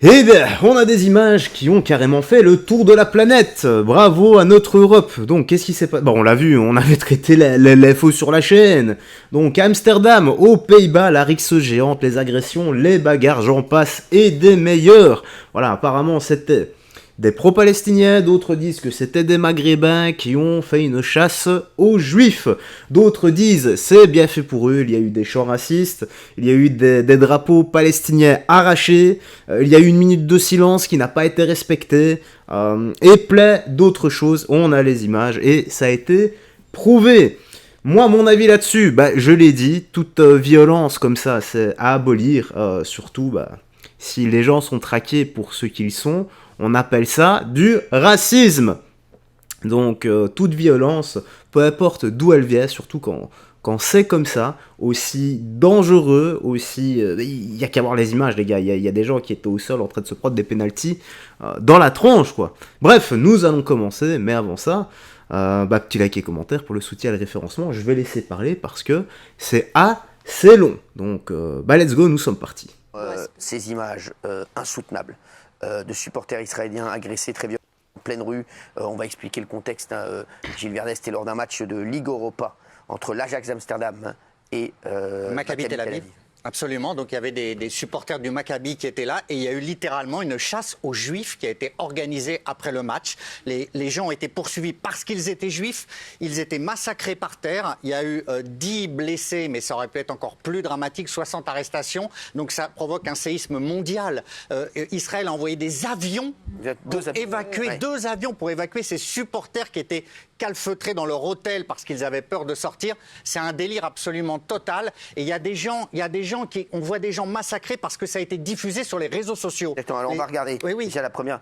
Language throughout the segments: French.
Eh bien, on a des images qui ont carrément fait le tour de la planète. Bravo à notre Europe. Donc, qu'est-ce qui s'est passé? Bon, on l'a vu, on avait traité l'info sur la chaîne. Donc, à Amsterdam, aux Pays-Bas, la rixe géante, les agressions, les bagarres, j'en passe, et des meilleurs. Voilà, apparemment, c'était des pro-palestiniens, d'autres disent que c'était des maghrébins qui ont fait une chasse aux juifs. D'autres disent c'est bien fait pour eux, il y a eu des chants racistes, il y a eu des drapeaux palestiniens arrachés, il y a eu une minute de silence qui n'a pas été respectée, et plein d'autres choses. On a les images et ça a été prouvé. Moi, mon avis là-dessus, je l'ai dit, toute violence comme ça, c'est à abolir, surtout si les gens sont traqués pour ce qu'ils sont. On appelle ça du racisme. Donc, toute violence, peu importe d'où elle vient, surtout quand c'est comme ça, aussi dangereux, aussi... Il n'y a qu'à voir les images, les gars. Il y a des gens qui étaient au sol en train de se prendre des pénaltys dans la tronche, quoi. Bref, nous allons commencer, mais avant ça, petit like et commentaire pour le soutien et le référencement. Je vais laisser parler parce que c'est assez long. Donc, let's go, nous sommes partis. Ces images insoutenables de supporters israéliens agressés très violemment en pleine rue. On va expliquer le contexte. Gilles Verdez, c'était lors d'un match de Ligue Europa entre l'Ajax Amsterdam et Maccabi Tel Aviv. Absolument, donc il y avait des supporters du Maccabi qui étaient là et il y a eu littéralement une chasse aux juifs qui a été organisée après le match. Les gens ont été poursuivis parce qu'ils étaient juifs, ils étaient massacrés par terre, il y a eu 10 blessés mais ça aurait pu être encore plus dramatique, 60 arrestations, donc ça provoque un séisme mondial. Israël a envoyé des avions deux avions pour évacuer ces supporters qui étaient calfeutrés dans leur hôtel parce qu'ils avaient peur de sortir. C'est un délire absolument total et il y a des gens on voit des gens massacrés parce que ça a été diffusé sur les réseaux sociaux. Attends, alors on va regarder oui. déjà la première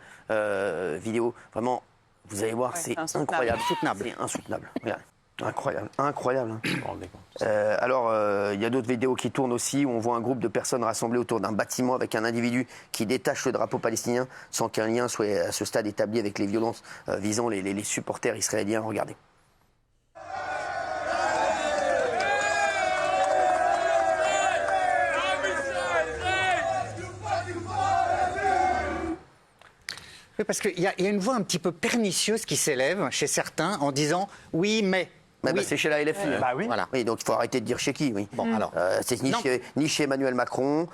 vidéo. Vraiment, vous allez voir, c'est incroyable. C'est insoutenable. Regarde. Incroyable. Alors, il y a d'autres vidéos qui tournent aussi où on voit un groupe de personnes rassemblées autour d'un bâtiment avec un individu qui détache le drapeau palestinien sans qu'un lien soit à ce stade établi avec les violences visant les supporters israéliens. Regardez. Oui, parce qu'il y a une voix un petit peu pernicieuse qui s'élève chez certains en disant « oui, mais ». C'est chez la LFI. Oui. Voilà. Oui, donc il faut arrêter de dire chez qui. Oui. Bon, alors. C'est ni chez Emmanuel Macron,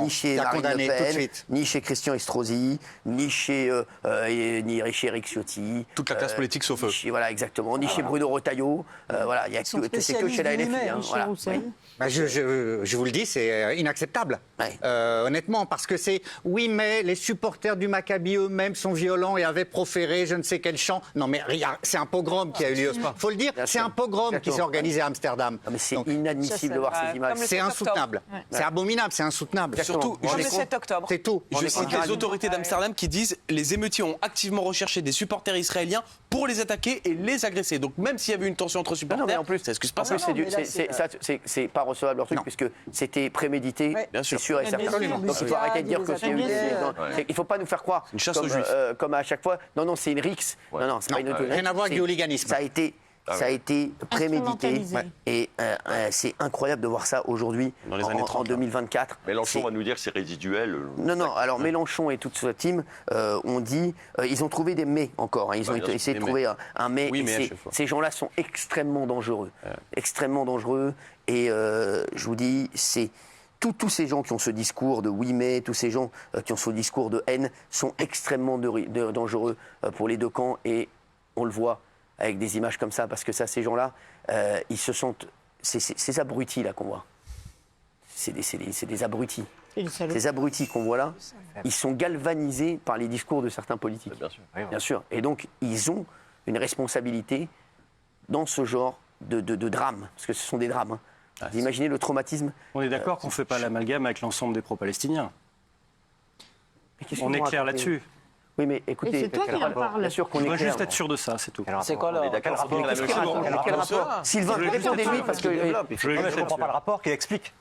ni chez Marine Le Pen, ni chez Christian Estrosi, ni chez Éric Ciotti. Toute la classe politique sauf eux. Voilà, exactement. Ni chez Bruno Retailleau. Voilà, c'est que chez la LFI. Voilà. Je vous le dis, c'est inacceptable. Ouais. Honnêtement, parce que c'est « oui, mais les supporters du Maccabi eux-mêmes sont violents et avaient proféré je ne sais quel chant ». Non, mais c'est un pogrom qui a eu lieu. Il faut le dire. C'est un pogrom qui s'est organisé à Amsterdam. Non, mais c'est inadmissible de voir ces images. C'est insoutenable. Ouais. C'est abominable, c'est insoutenable. Surtout, le 7 octobre. C'est tout. Je cite les autorités d'Amsterdam qui disent les émeutiers ont activement recherché des supporters israéliens pour les attaquer et les agresser. Donc même s'il y avait une tension entre supporters, mais en plus, c'est ce qui se passe. C'est pas recevable leur truc puisque c'était prémédité, c'est sûr et certain. Donc il faut arrêter de dire que c'est il ne faut pas nous faire croire une chasse aux juifs comme à chaque fois. Non, c'est une rixe. Non, c'est pas une autonomie. Rien à voir avec du hooliganisme. Ça a été prémédité et c'est incroyable de voir ça aujourd'hui en 2024. Mélenchon va nous dire que c'est résiduel. Non, alors Mélenchon et toute sa team ont dit, ils ont trouvé des mais encore, ils ont essayé de trouver un mais. Oui, ces gens-là sont extrêmement dangereux. Extrêmement dangereux et je vous dis, c'est... Tous ces gens qui ont ce discours de oui mais, tous ces gens qui ont ce discours de haine sont extrêmement dangereux pour les deux camps et on le voit avec des images comme ça, parce que ça, ces gens-là, ils se sentent... Ces abrutis là qu'on voit, c'est des abrutis. Ces abrutis qu'on voit là, ils sont galvanisés par les discours de certains politiques. Bien sûr. Et donc, ils ont une responsabilité dans ce genre de drame, parce que ce sont des drames. Vous imaginez le traumatisme. On est d'accord qu'on ne fait pas l'amalgame avec l'ensemble des pro-palestiniens. On est clair là-dessus. Oui, mais écoutez, c'est toi qui en parle. Bien sûr qu'on est clair. clair. juste être sûr de ça, c'est tout. C'est quoi là? Quel rapport Sylvain, répondez-lui parce que... Je ne comprends pas le rapport qui explique.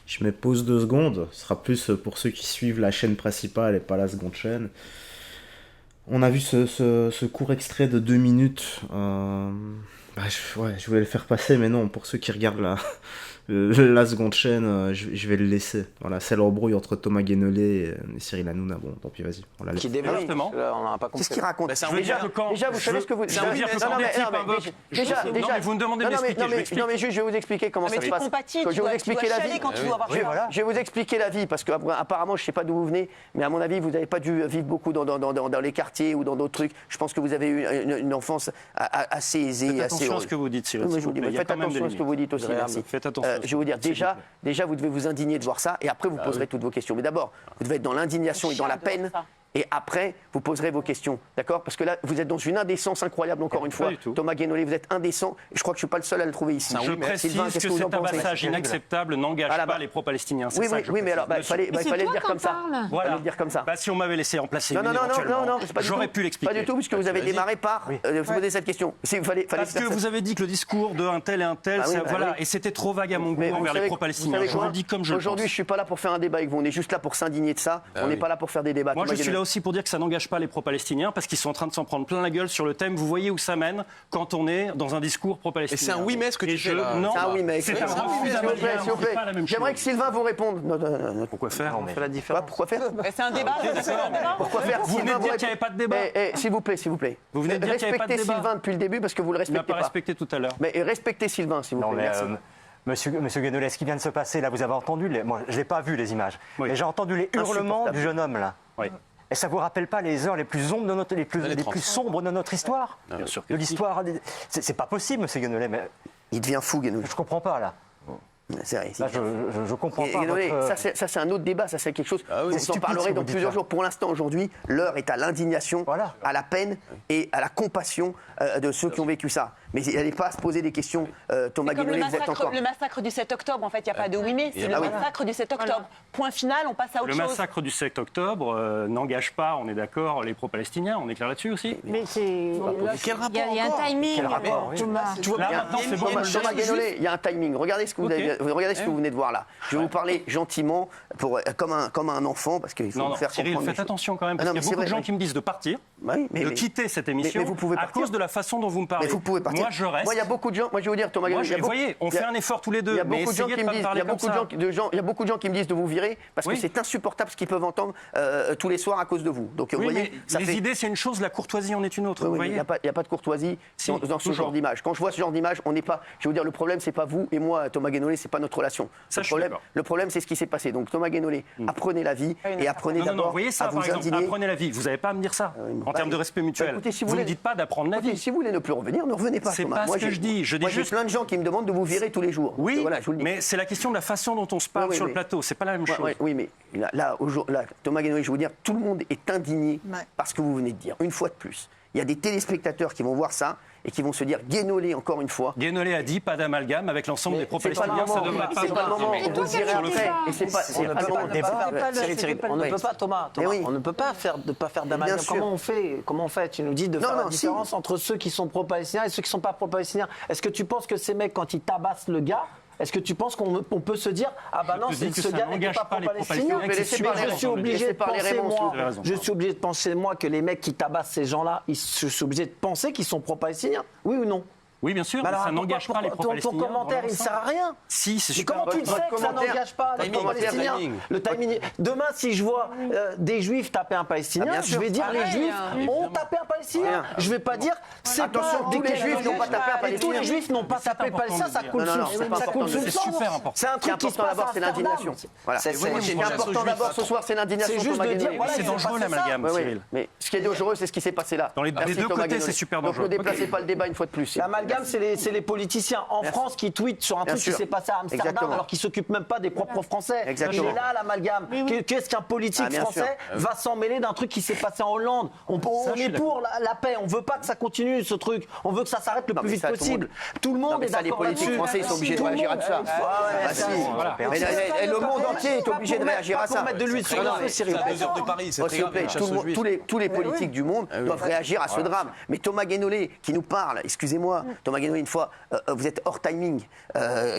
Je me pose 2 secondes, ce sera plus pour ceux qui suivent la chaîne principale et pas la seconde chaîne. On a vu ce court extrait de 2 minutes Je voulais le faire passer, mais non, pour ceux qui regardent la seconde chaîne, je vais le laisser. Voilà, c'est l'embrouille entre Thomas Guénolé et Cyril Hanouna. Bon, tant pis, vas-y, on la laisse. Qui développe. Justement. Là, on n'a pas compris. Qu'est-ce qu'il raconte? Bah, c'est un Déjà, week-end. déjà, vous savez ce que vous... Ça veut dire que quand l'équipe invoque... Non, mais vous me demandez de m'expliquer, je m'explique. Non, mais juste, je vais vous expliquer comment ça se passe. Je vais vous expliquer la vie. Je vais vous expliquer la vie, parce qu'apparemment, je ne sais pas d'où vous venez, mais à mon avis, vous n'avez pas dû vivre beaucoup dans les quartiers ou dans d'autres trucs. Je pense que vous avez eu une enfance assez aisée, Faites assez attention à heureuse. ce que vous dites, Cyril. Oui, s'il vous plaît. Il y a faites quand même des attention à ce que limites. vous dites aussi, merci. Faites attention. Je vais vous dire, déjà, vous devez vous indigner de voir ça, et après, vous poserez toutes vos questions. Mais d'abord, vous devez être dans l'indignation et dans la peine. Et après, vous poserez vos questions, d'accord? Parce que là, vous êtes dans une indécence incroyable, encore une fois. du tout. Thomas Guénolé, vous êtes indécent. Et je crois que je ne suis pas le seul à le trouver ici. Je précise Sylvain, que qu'est-ce vous en cet pensez? abassage inacceptable n'engage Voilà, pas les pro-palestiniens. C'est Oui, ça oui, que je oui, mais alors, précise. fallait le dire comme ça. Voilà. Fallait le dire comme ça. Si on m'avait laissé en placer Non, une non, éventuellement, c'est pas du j'aurais tout. pu l'expliquer. Pas du tout, puisque vous avez démarré par vous poser cette question. Parce que vous avez dit que le discours de un tel et un tel, Ah oui, ça- bah voilà, oui. et c'était trop vague à mon goût Mais vous envers les savez- pro-palestiniens. vous Je savez vous quoi le dis comme je le Aujourd'hui, je pense. suis pas là pour faire un débat avec vous. On est juste là pour s'indigner de ça. On n'est pas là pour faire des débats. Moi, je Thomas suis là Guénolé. aussi pour dire que ça n'engage pas les pro-palestiniens parce qu'ils sont en train de s'en prendre plein la gueule sur le thème. Vous voyez où ça mène quand on est dans un discours pro-palestinien. Et c'est un oui, mais ce que tu fais là. Non, C'est un oui, mais c'est un refus s'il vous plaît, d'amalgame, s'il vous c'est plaît. pas la même J'aimerais chose. que Sylvain vous réponde. Non. Pourquoi faire On fait la différence. Pourquoi faire C'est un débat. Pourquoi faire Vous venez de dire qu'il n'y avait pas de débat. S'il vous plaît, s'il vous plaît. Vous venez de dire qu'il y avait pas de Respectez débat. Sylvain depuis le début parce que vous le Il m'a respectez pas pas. respecté tout à l'heure. Mais respectez Sylvain, s'il vous Non, plaît. mais Merci. monsieur Guénolé, ce qui vient de se passer, là, vous avez entendu, moi je n'ai pas vu les images, Oui. mais j'ai entendu les hurlements Insupportable. du jeune homme, là. Oui. Et ça vous rappelle pas les heures les plus sombres de notre, les plus Années 30. sombres de notre histoire? Bien sûr que De si. l'histoire. C'est pas possible, monsieur Guénolé, mais Il devient fou, Guénolé. je comprends pas, là. C'est vrai. Là, je comprends Et pas. Guénolé, votre- ça c'est un autre débat, ça c'est quelque chose. c'est Vous en stupide, parlerez ce que dans vous dites plusieurs là. jours. Pour l'instant, aujourd'hui, l'heure est à l'indignation, Voilà. à la peine et à la compassion de ceux qui ont vécu ça. Mais elle n'est pas à se poser des questions. Thomas C'est comme Guénolé, vous êtes encore. le massacre du 7 octobre, en fait, il n'y a pas de oui mais, c'est le massacre du 7 octobre. Point final, on passe à autre Le chose. massacre du 7 octobre n'engage pas, on est d'accord, les pro-palestiniens. On est clair là-dessus aussi. Mais c'est. Quel rapport Il y a un encore timing, rapport, oui. Thomas. Là, maintenant, c'est bon. Thomas Guénolé, il y a un timing. Regardez ce que vous, regardez ce que vous venez de voir là. Je vais vous parler gentiment, comme un enfant, parce qu'il faut Non, vous non, faire Cyril, comprendre. faites attention quand même, Ah parce non, qu'il y mais a beaucoup de c'est gens vrai, qui me disent de partir, Oui, de quitter cette émission, mais vous pouvez à partir. cause de la façon dont vous me parlez. Mais vous pouvez partir. Moi, je reste. Moi, il y a beaucoup de gens. Moi, je vais vous dire, Thomas Moi, Guénolé. il y a vous beaucoup- voyez, on il y a- fait un effort tous les Il deux, y a mais beaucoup de gens essayez qui de me pas me disent, il y parler a comme beaucoup de ça. gens, il y a beaucoup de gens qui me disent de vous virer parce que Oui. c'est insupportable ce qu'ils peuvent entendre tous les soirs à cause de vous. Donc vous Oui, voyez, mais ça les fait. idées, c'est une chose, la courtoisie en est une autre, Oui, vous oui, mais voyez. il n'y a pas de courtoisie Si, dans ce toujours. genre d'image. Quand je vois ce genre d'image, on n'est pas. Je vais vous dire, le problème, c'est pas vous et moi, Thomas Guénolé, c'est pas notre relation. Ça, je suis d'accord. Le problème, c'est ce qui s'est passé. Donc Thomas Guénolé, apprenez la vie et apprenez Non, non, non, d'abord vous voyez ça, à par vous exemple, indigner. apprenez la vie. Vous n'avez pas à me dire ça, en termes de respect mutuel. écoutez, si vous vous ne voulez- dites pas d'apprendre la Écoutez, vie. si vous voulez ne plus revenir, ne revenez pas. C'est Thomas. pas Moi, ce que j'ai- je dis. Je dis moi, j'ai juste- plein de gens qui me demandent de vous virer tous les jours. Oui, Voilà, je vous le dis. mais c'est la question de la façon dont on se parle Oui, oui, sur le mais- plateau. C'est pas la même Ouais, chose. ouais, oui, mais là, Thomas Guénolé, je vais vous dire, tout le monde est indigné par ce que vous venez de dire. Une fois de plus, il y a des téléspectateurs qui vont voir ça et qui vont se dire Guénolé encore une fois. Guénolé a dit pas d'amalgame avec l'ensemble des pro-palestiniens. Ça devrait pas C'est pas le moment où vous direz sur le après. fond. Et c'est pas le moment. Cyril, on ne peut pas, Thomas, Mais oui. on ne peut pas faire d'amalgame. Bien sûr. Comment on fait Tu nous dis de Non, faire la non, si. différence entre ceux qui sont pro-palestiniens et ceux qui ne sont pas pro-palestiniens. Est-ce que tu penses que ces mecs, quand ils tabassent le gars, est-ce que tu penses qu'on peut se dire ah bah non, te dis que ce ça gars n'est n'engage pas pas les pro-palestinien, pro-palestiniens, que c'est mais pas je les suis raisons. obligé de Laissez parler penser Raymond, moi, vous avez raison. je suis obligé de penser moi que les mecs qui tabassent ces gens-là, je suis obligé de penser qu'ils sont pro-palestiniens, oui ou non? Oui, bien sûr, Bah mais alors, ça n'engage pas les ton pro-palestiniens. commentaire, dans il ne l'ensemble. sert à rien. Si, c'est Mais super comment tu important. sais que ça commentaire- n'engage pas les timing, Palestiniens timing. Le timing. Demain, si je vois des Juifs taper un Palestinien, bien je sûr. vais dire les Juifs ont tapé un Palestinien. Je ne vais pas dire c'est Attention, pas tous les Juifs n'ont pas tapé un Et tous Palestinien. les Juifs n'ont pas C'est tapé le important Palestinien, de ça le coule dire. Non, non, sous c'est pas ça important coule de sous le le dire. sang. C'est super important. C'est un Ce qui est truc qui se important passe d'abord, à c'est l'indignation. Amsterdam. Voilà. C'est- Ce c'est- qui est c'est- important d'abord ce soir, c'est l'indignation. C'est juste Thomas de dire, Guénolé. voilà, C'est il s'est dangereux passé ça. l'amalgame, Oui, oui. Cyril. Mais ce qui est dangereux, c'est ce qui s'est passé là. Dans les Merci, deux Thomas côtés, Guénolé. c'est super Donc dangereux. ne déplacez Ok. pas le débat une fois de plus. L'amalgame, c'est les politiciens en France qui tweetent sur un Bien truc qui sûr. s'est passé à Amsterdam Exactement. alors qu'ils s'occupent même pas des propres Français. Exactement. Il est là l'amalgame. Qu'est-ce qu'un politique Ah, bien français va s'en mêler d'un truc qui s'est passé en Hollande? On je suis est pour la paix. On veut pas que ça continue ce truc. On veut que ça s'arrête le Non, plus mais vite ça, tout le possible. Tout le Non, monde mais est ça, les d'accord politiques là-dessus. français, ils sont obligés de Tout le réagir à monde. tout ça. Bah, si. Voilà. Mais le monde entier est obligé de réagir à ça. Pour mettre de l'huile sur Non, le non, feu, mais Cyril. C'est à 2 heures de Paris, c'est Oh, très s'il vous grave. plaît, la chasse aux Juifs. tous les politiques du monde doivent réagir à ce drame. Mais Thomas Guénolé, qui nous parle, excusez-moi, Thomas Guénolé, une fois, vous êtes hors timing,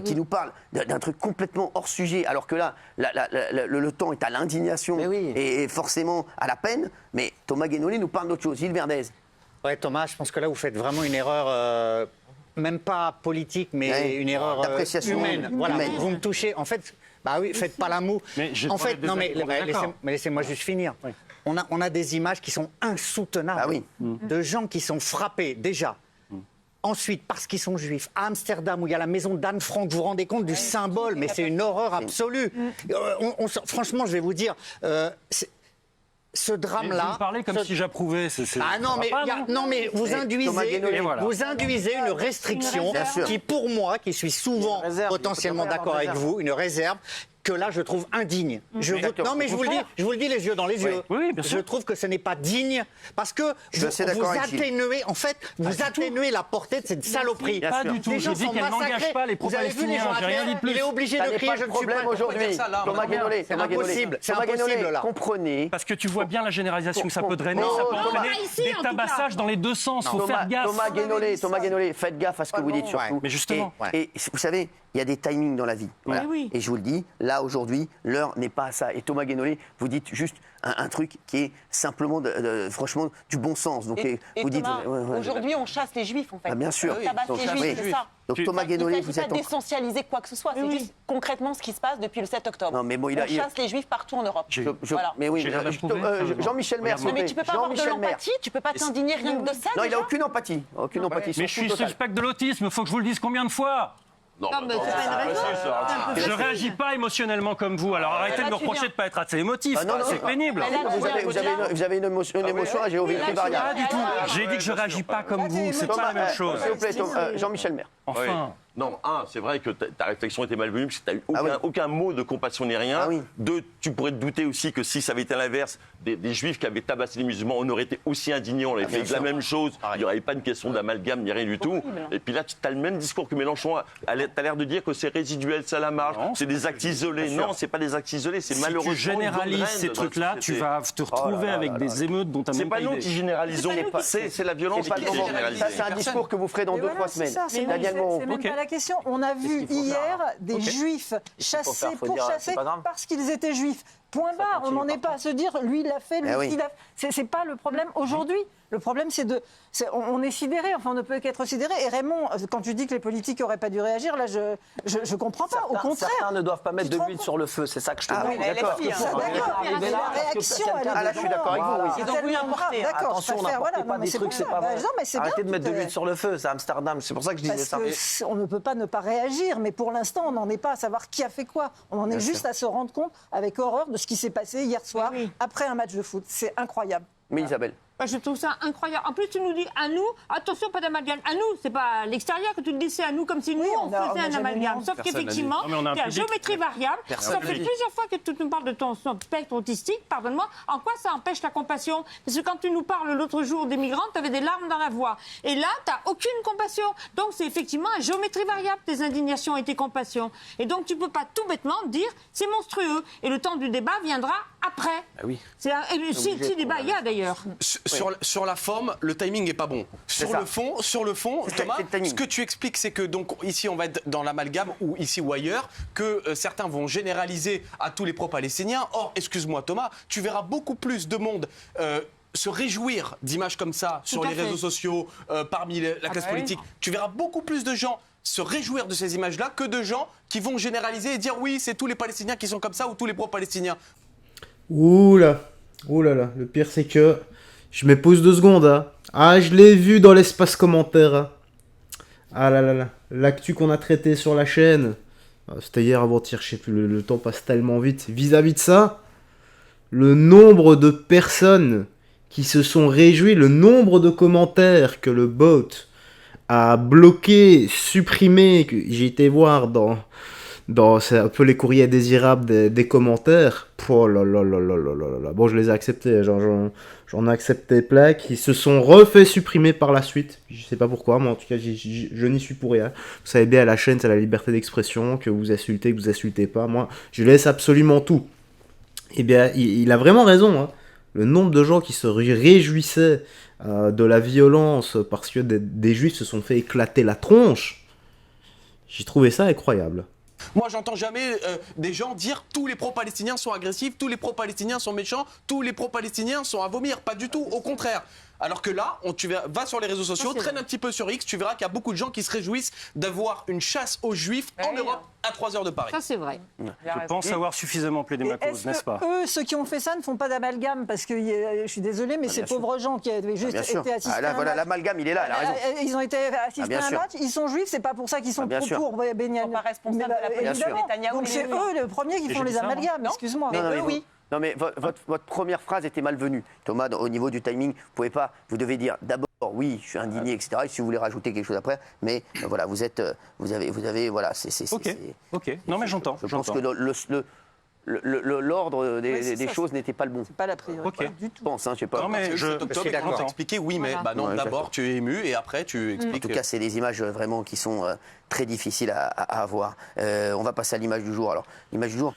qui nous parle d'un truc complètement hors sujet, alors que là, le temps est à l'indignation Mais oui. et forcément à la peine. Mais Thomas Guénolé nous parle d'autre chose. Gilles Verdez. Ouais, Thomas, je pense que là, vous faites vraiment une erreur même pas politique, mais une erreur d'appréciation humaine. Voilà, humaine. vous me touchez. En fait, bah oui, faites pas l'amour. En fait, non, mais laissez-moi juste finir. Oui. On a des images qui sont insoutenables Ah oui. de gens qui sont frappés déjà. Ensuite, parce qu'ils sont juifs, à Amsterdam, où il y a la maison d'Anne Frank, vous vous rendez compte du symbole, mais c'est une horreur absolue. Franchement, je vais vous dire, ce Vous drame-là... me parlez comme si j'approuvais. Ah non, mais, mais vous induisez une restriction Bien sûr. qui, pour moi, qui suis souvent potentiellement d'accord avec vous, une réserve, que là, je trouve indigne. Non, mais je vous le dis les yeux dans les yeux. Oui, bien sûr. Je trouve que ce n'est pas digne parce que Je vous suis d'accord avec Gilles. atténuez, en fait, vous atténuez la portée de cette saloperie. Bien Pas sûr. du tout. Les J'ai gens dit sont qu'elle n'engage massacrés. pas les Vous avez vu les pro-palestiniens. gens J'ai rien dit de plus. Il est obligé Ça de n'est crier, pas je le ne suis pas... problème aujourd'hui. ça, là, Thomas Guénolé, C'est impossible, c'est impossible, là. Comprenez. Parce que tu vois bien la généralisation que ça peut drainer, Non, ça peut Thomas, entraîner ici, des en tout tabassages dans les deux sens. Faut faire gaffe. Thomas Guénolé, faites gaffe à ce que vous dites surtout. Mais justement. Et vous savez, il y a des timings dans la vie. Voilà. Oui. Et je vous le dis, là aujourd'hui, l'heure n'est pas à ça. Et Thomas Guénolé, vous dites juste un truc qui est simplement, franchement, du bon sens. Donc, Et vous dites, Thomas, aujourd'hui, on chasse les juifs, en fait. Ah, bien sûr. On tabasse Donc, les oui. juifs, c'est ça. Donc Thomas Il Guénolé, ne vous s'agit êtes pas d'essentialiser quoi que ce soit. C'est juste concrètement ce qui se passe depuis le 7 octobre. Non, mais bon, on chasse les juifs partout en Europe. Voilà. Mais oui, J'ai rien approuvé, Jean-Michel Maire, Non, mais tu peux pas avoir de l'empathie, tu peux pas t'indigner rien que de ça. Non, il n'a déjà aucune empathie. Aucune empathie. Mais je suis suspect de l'autisme, faut que je vous le dise combien de fois. Non, mais c'est pas une raison. Je réagis pas émotionnellement comme vous, alors arrêtez de me reprocher de ne pas être assez émotif, Ah, non, c'est pénible. Vous avez une émotion à géométrie Pas variable. du tout. J'ai dit que je réagis pas comme vous, c'est pas la même chose. S'il vous plaît, Jean-Michel Maire. Enfin. Non, c'est vrai que ta réflexion était malvenue, parce que tu n'as eu Ah oui. aucun mot de compassion ni rien. Ah oui. Deux, tu pourrais te douter aussi que si ça avait été à l'inverse, des juifs qui avaient tabassé les musulmans, on aurait été aussi indignés, on aurait fait la même chose. Il n'y aurait pas une question d'amalgame ni rien du tout. Et puis là, tu as le même discours que Mélenchon. Tu as l'air de dire que c'est résiduel, ça la marche, c'est des actes isolés. Non, c'est pas des actes isolés, c'est malheureusement. Si tu généralises ces trucs-là, tu vas te retrouver avec des émeutes dont tu n'as C'est même pas pas nous idée. qui généralisons, c'est la violence C'est pas qui le est moment. généralisée. Ça, c'est un discours que vous ferez dans Mais 2-3 voilà, semaines. c'est ça, c'est Daniel même, Moreau. c'est même Ok. pas la question. On a vu hier des juifs chassés faut pour dire, chasser c'est pas grave. parce qu'ils étaient juifs. Point barre. On n'en est pas à se dire lui il l'a fait, lui oui. il l'a fait. C'est pas le problème aujourd'hui. Le problème, on est sidéré, enfin on ne peut qu'être sidéré. Et Raymond, quand tu dis que les politiques n'auraient pas dû réagir, là je comprends pas. Au contraire. Certains ne doivent pas mettre Tu de te l'huile rends sur le feu, c'est ça que je te dis. oui, d'accord. Ça, d'accord, mais la réaction, elle est Ah là, je suis d'accord avec vous. tellement- oui. Ils ont voulu tellement importer. grave. D'accord, Attention, je préfère, n'importez voilà, pas non, mais des c'est trucs, pour c'est ça. pas Bah, vrai. non, mais c'est Arrêtez bien, de mettre de tout est- l'huile sur le feu, c'est Amsterdam, c'est pour ça que je disais ça. Parce qu'on ne peut pas ne pas réagir, mais pour l'instant, on n'en est pas à savoir qui a fait quoi. On en est juste à se rendre compte avec horreur de ce qui s'est passé hier soir après un match de foot. C'est incroyable. Mais Isabelle. Je trouve ça incroyable. En plus, tu nous dis à nous, attention, pas d'amalgame. À nous, c'est pas à l'extérieur que tu te dis, c'est à nous comme si nous, on faisait un jamais amalgame. dit. Sauf qu'effectivement, Non, mais on a un il y a public. géométrie variable. Ça fait plusieurs fois que tu nous parles de ton spectre autistique. Pardonne-moi. En quoi ça empêche la compassion? Parce que quand tu nous parles l'autre jour des migrants, tu avais des larmes dans la voix. Et là, tu n'as aucune compassion. Donc, c'est effectivement à géométrie variable, tes indignations et tes compassions. Et donc, tu ne peux pas tout bêtement dire, c'est monstrueux. Et le temps du débat viendra après. oui. Si le débat il y a d'ailleurs. Sur la forme, le timing n'est pas bon. Sur ça. le fond, C'est Thomas, le timing. ce que tu expliques, c'est que donc ici on va être dans l'amalgame ou ici ou ailleurs, que certains vont généraliser à tous les pro-palestiniens. Or, excuse-moi Thomas, tu verras beaucoup plus de monde. Se réjouir d'images comme ça sur à les fait. réseaux sociaux, parmi la classe politique. Tu verras beaucoup plus de gens se réjouir de ces images-là que de gens qui vont généraliser et dire oui, c'est tous les Palestiniens qui sont comme ça ou tous les pro-palestiniens. Ouh là là, le pire c'est que je me pose 2 secondes. Hein. Ah, je l'ai vu dans l'espace commentaire. Hein. Ah là là là, l'actu qu'on a traité sur la chaîne. C'était hier avant-hier, je sais plus, le temps passe tellement vite. Vis-à-vis de ça, le nombre de personnes qui se sont réjouies, le nombre de commentaires que le bot a bloqué, supprimé, que j'ai été voir c'est un peu les courriers indésirables des commentaires. Oh là là là là là là là. Bon, je les ai acceptés, j'en ai accepté plein qui se sont refait supprimer par la suite. Je sais pas pourquoi, mais en tout cas, je n'y suis pour rien. Vous savez bien, à la chaîne, c'est la liberté d'expression, que vous insultez, que vous insultez pas. Moi, je laisse absolument tout. Eh bien, il a vraiment raison, hein. Le nombre de gens qui se réjouissaient de la violence parce que des juifs se sont fait éclater la tronche, j'ai trouvé ça incroyable. Moi, j'entends jamais des gens dire tous les pro-palestiniens sont agressifs, tous les pro-palestiniens sont méchants, tous les pro-palestiniens sont à vomir. Pas du tout, au contraire. Alors que là, va sur les réseaux sociaux, traîne un petit peu sur X, tu verras qu'il y a beaucoup de gens qui se réjouissent d'avoir une chasse aux Juifs en Europe à 3 heures de Paris. Ça, c'est vrai. Je pense avoir suffisamment plaidé ma cause, n'est-ce pas? Eux, ceux qui ont fait ça, ne font pas d'amalgame parce que je suis désolée, mais ces pauvres gens qui avaient juste été assistés à un voilà, match. l'amalgame, il est là, elle a raison. Ils ont été assistés à un match, ils sont juifs, c'est pas pour ça qu'ils sont pour Benyamin. Ils sont pas responsables de la politique de Netanyahou. Donc c'est eux les premiers qui font les amalgames, excuse-moi. Mais eux, oui. Non, mais votre première phrase était malvenue. Thomas, au niveau du timing, vous devez dire d'abord, oui, je suis indigné, etc. Et si vous voulez rajouter quelque chose après, mais voilà, vous avez, voilà, c'est. Ok. Non, mais j'entends. Je pense que l'ordre des choses n'était pas le bon. C'est pas la priorité du tout. Je pense, je sais pas. Non, mais je t'entends expliquer, oui, mais bah non, d'abord tu es ému et après tu expliques. En tout cas, c'est des images vraiment qui sont très difficiles à avoir. On va passer à l'image du jour. Alors, l'image du jour.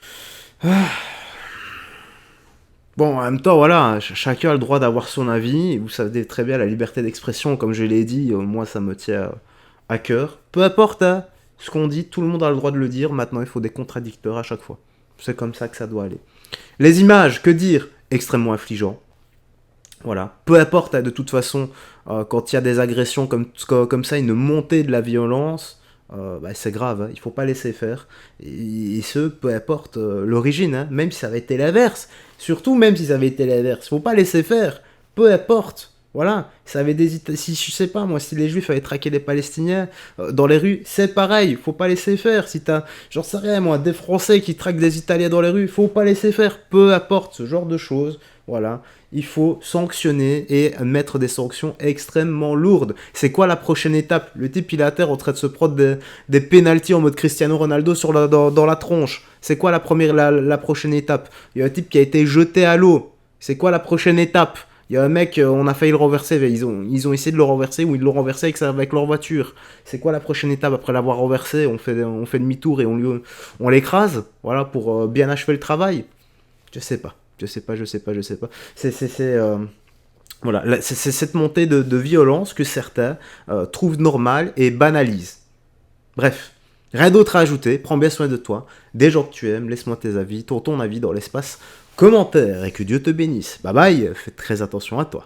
Bon, en même temps, voilà, chacun a le droit d'avoir son avis. Vous savez très bien, la liberté d'expression, comme je l'ai dit, moi, ça me tient à cœur. Peu importe ce qu'on dit, tout le monde a le droit de le dire. Maintenant, il faut des contradicteurs à chaque fois. C'est comme ça que ça doit aller. Les images, que dire? Extrêmement affligeant. Voilà. Peu importe, de toute façon, quand il y a des agressions comme ça, une montée de la violence, c'est grave, il faut pas laisser faire. Et ce, peu importe l'origine, même si ça avait été l'inverse. Surtout, même si ça avait été l'inverse. Faut pas laisser faire. Peu importe. Voilà. Ça avait si je sais pas, moi, si les Juifs avaient traqué des Palestiniens dans les rues, c'est pareil. Faut pas laisser faire. Si t'as, j'en sais rien, moi, des Français qui traquent des Italiens dans les rues, faut pas laisser faire. Peu importe ce genre de choses. Voilà. Il faut sanctionner et mettre des sanctions extrêmement lourdes. C'est quoi la prochaine étape? Le type, il est à terre en train de se prendre des pénaltys en mode Cristiano Ronaldo dans la tronche. C'est quoi la prochaine étape? Il y a un type qui a été jeté à l'eau. C'est quoi la prochaine étape? Il y a un mec, on a failli le renverser. Ils ont essayé de le renverser ou ils l'ont renversé avec leur voiture. C'est quoi la prochaine étape après l'avoir renversé? On fait demi-tour et on l'écrase, voilà, pour bien achever le travail. Je sais pas. Voilà, c'est cette montée de violence que certains trouvent normale et banalisent. Bref, rien d'autre à ajouter. Prends bien soin de toi, des gens que tu aimes. Laisse-moi tes avis, ton avis dans l'espace commentaire et que Dieu te bénisse. Bye bye, fais très attention à toi.